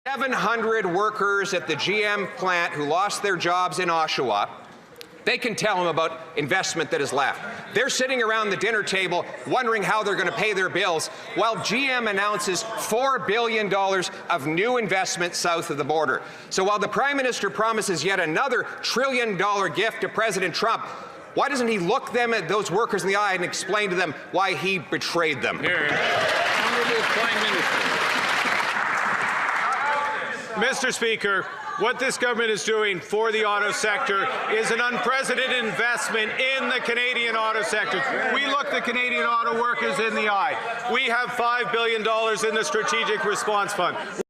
700 workers at the GM plant who lost their jobs in Oshawa. They can tell them about investment that is left. They're sitting around the dinner table wondering how they're going to pay their bills while GM announces $4 billion of new investment south of the border. So while the Prime Minister promises yet another $1 trillion gift to President Trump, why doesn't he look them at those workers in the eye and explain to them why he betrayed them? Honourable Prime Minister. Mr. Speaker, what this government is doing for the auto sector is an unprecedented investment in the Canadian auto sector. We look the Canadian auto workers in the eye. We have $5 billion in the Strategic Response Fund.